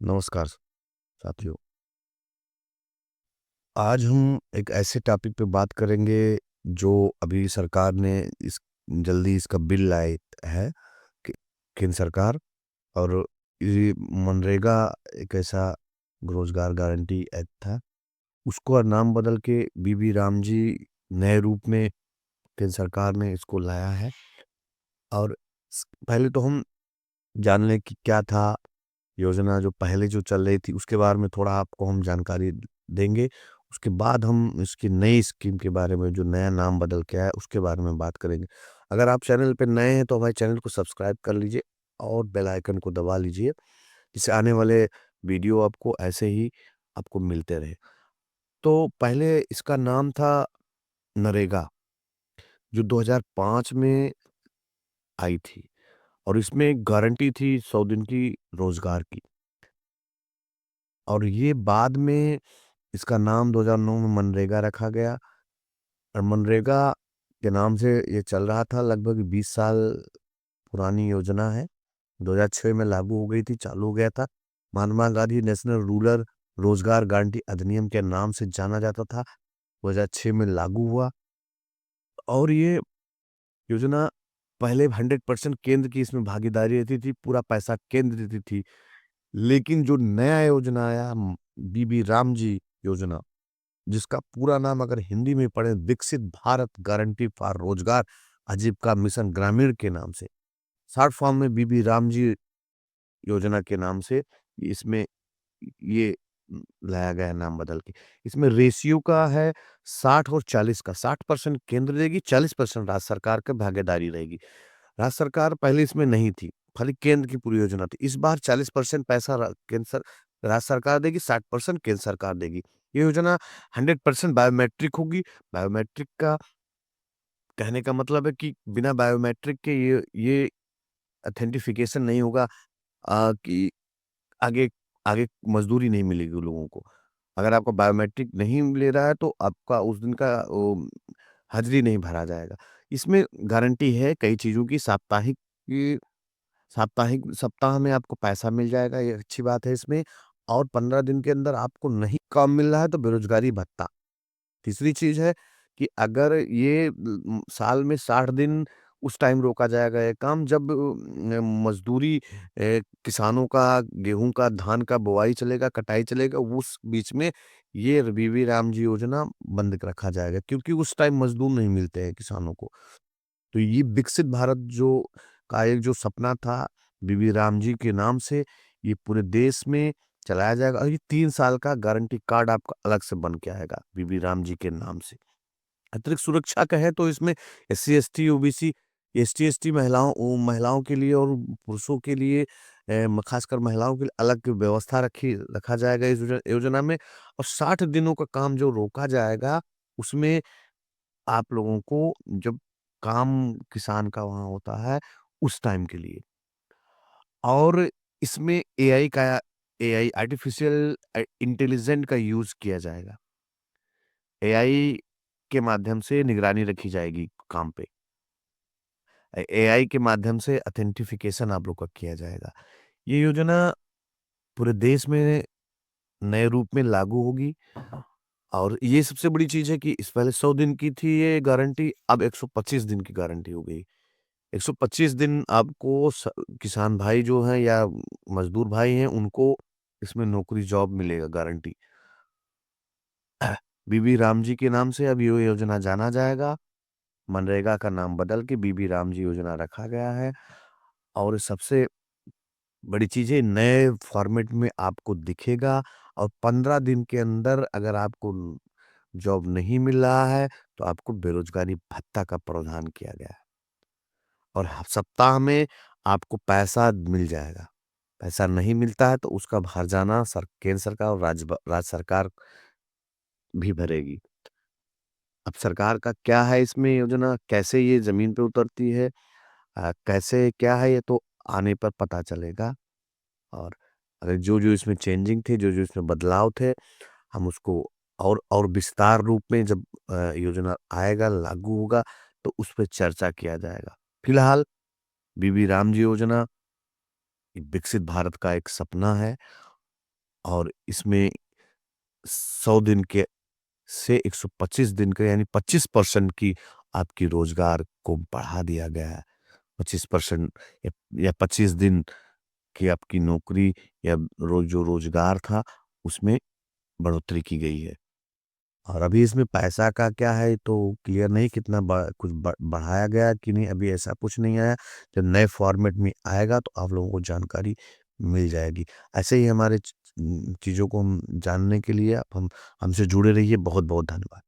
नमस्कार साथियों। आज हम एक ऐसे टॉपिक पे बात करेंगे जो अभी सरकार ने इस जल्दी इसका बिल लाई है कि केंद्र सरकार। और ये मनरेगा एक ऐसा रोजगार गारंटी एक्ट था। उसको नाम बदल के बीबी राम जी नए रूप में केंद्र सरकार ने इसको लाया है। और पहले तो हम जान लें कि क्या था योजना जो पहले जो चल रही थी, उसके बारे में थोड़ा आपको हम जानकारी देंगे। उसके बाद हम इसकी नई स्कीम के बारे में, जो नया नाम बदल के आया है, उसके बारे में बात करेंगे। अगर आप चैनल पे नए हैं तो हमारे चैनल को सब्सक्राइब कर लीजिए और बेल आइकन को दबा लीजिए, जिससे आने वाले वीडियो आपको ऐसे ही आपको मिलते रहे। तो पहले इसका नाम था नरेगा, जो 2005 में आई थी। और इसमें गारंटी थी 100 दिन की रोजगार की। और ये बाद में इसका नाम 2009 में मनरेगा रखा गया। और मनरेगा के नाम से ये चल रहा था, लगभग 20 साल पुरानी योजना है। 2006 में लागू हो गई थी, चालू हो गया था। महात्मा गांधी नेशनल रूरल रोजगार गारंटी अधिनियम के नाम से जाना जाता था। 2006 में लागू हुआ। और ये योजना पहले 100% केंद्र की इसमें भागीदारी रहती थी, पूरा पैसा केंद्र देती थी। लेकिन जो नया योजना आया, बीबी राम जी योजना, जिसका पूरा नाम अगर हिंदी में पढ़े, विकसित भारत गारंटी फॉर रोजगार आजीविका मिशन ग्रामीण के नाम से, शॉर्ट फॉर्म में बीबी राम जी योजना के नाम से इसमें ये लाया गया है नाम बदल के। इसमें रेशियो का है 60 और 40 का। 60% केंद्र देगी, 40% राज्य सरकार की भागीदारी रहेगी। राज्य सरकार पहले इसमें नहीं थी, खाली केंद्र की पूरी योजना थी। इस बार 40% पैसा राज्य सरकार देगी, 60% केंद्र सरकार देगी। ये योजना 100% बायोमेट्रिक होगी। बायोमेट्रिक का कहने का मतलब है कि बिना बायोमेट्रिक के ये ऑथेंटिफिकेशन नहीं होगा, कि आगे आगे मज़दूरी नहीं मिलेगी लोगों को। अगर आपका बायोमेट्रिक नहीं ले रहा है तो आपका उस दिन का हाज़िरी नहीं भरा जाएगा। इसमें गारंटी है कई चीज़ों की। साप्ताहिक सप्ताह में आपको पैसा मिल जाएगा, ये अच्छी बात है इसमें। और 15 दिन के अंदर आपको नहीं काम मिल रहा है तो बेरोज़गारी भत्ता। तीसरी चीज़ है कि अगर ये साल में 60 दिन उस टाइम रोका जाएगा ये काम, जब मज़दूरी किसानों का, गेहूँ का, धान का बुवाई चलेगा, कटाई चलेगा, उस बीच में ये बीबी राम जी योजना बंद रखा जाएगा, क्योंकि उस टाइम मज़दूर नहीं मिलते हैं किसानों को। तो ये विकसित भारत जो का एक जो सपना था, बीबी राम जी के नाम से ये पूरे देश में चलाया जाएगा। और ये 3 साल का गारंटी कार्ड आपका अलग से बन के आएगा बीबी राम जी के नाम से। अतिरिक्त सुरक्षा कहें तो इसमें SC, ST, OBC, ST, ST महिलाओं के लिए और पुरुषों के लिए, खासकर महिलाओं के लिए अलग व्यवस्था रखा जाएगा इस योजना में। और 60 दिनों का काम जो रोका जाएगा, उसमें आप लोगों को जब काम किसान का वहाँ होता है, उस टाइम के लिए। और इसमें एआई आर्टिफ़िशियल इंटेलिजेंट का यूज़ किया जाएगा। एआई के माध्यम से निगरानी रखी जाएगी काम पे। एआई के माध्यम से ऑथेंटिफिकेशन आप लोग का किया जाएगा। ये योजना पूरे देश में नए रूप में लागू होगी। और ये सबसे बड़ी चीज़ है कि इस पहले 100 दिन की थी ये गारंटी, अब 125 दिन की गारंटी हो गई। 125 दिन आपको किसान भाई जो हैं या मज़दूर भाई हैं, उनको इसमें नौकरी जॉब मिलेगा गारंटी। बीबी राम जी के नाम से अब ये योजना जाना जाएगा। मनरेगा का नाम बदल के बीबी राम जी योजना रखा गया है। और सबसे बड़ी चीज़ है, नए फॉर्मेट में आपको दिखेगा। और 15 दिन के अंदर अगर आपको जॉब नहीं मिल रहा है, तो आपको बेरोज़गारी भत्ता का प्रावधान किया गया है। और सप्ताह में आपको पैसा मिल जाएगा। पैसा नहीं मिलता है तो उसका हर्जाना केंद्र सरकार और राज्य सरकार भी भरेगी। अब सरकार का क्या है इसमें योजना, कैसे ये ज़मीन पे उतरती है, कैसे क्या है, ये तो आने पर पता चलेगा। और अगर जो-जो इसमें चेंजिंग थे, जो-जो इसमें बदलाव थे, हम उसको और विस्तार रूप में जब योजना आएगा, लागू होगा, तो उस पे चर्चा किया जाएगा। फिलहाल बीबी राम जी योजना एक विकसित भारत का एक सपना है। और इसमें 100 दिन के से 125 दिन का यानी 25% की आपकी रोज़गार को बढ़ा दिया गया है। 25% या 25 दिन की आपकी नौकरी या जो रोज़गार था, उसमें बढ़ोतरी की गई है। और अभी इसमें पैसा का क्या है तो क्लियर नहीं, कितना कुछ बढ़ाया गया कि नहीं, अभी ऐसा कुछ नहीं आया। जब नए फॉर्मेट में आएगा तो आप लोगों को जानकारी मिल जाएगी। ऐसे ही हमारे चीज़ों को हम जानने के लिए आप हमसे जुड़े रहिए। बहुत बहुत धन्यवाद।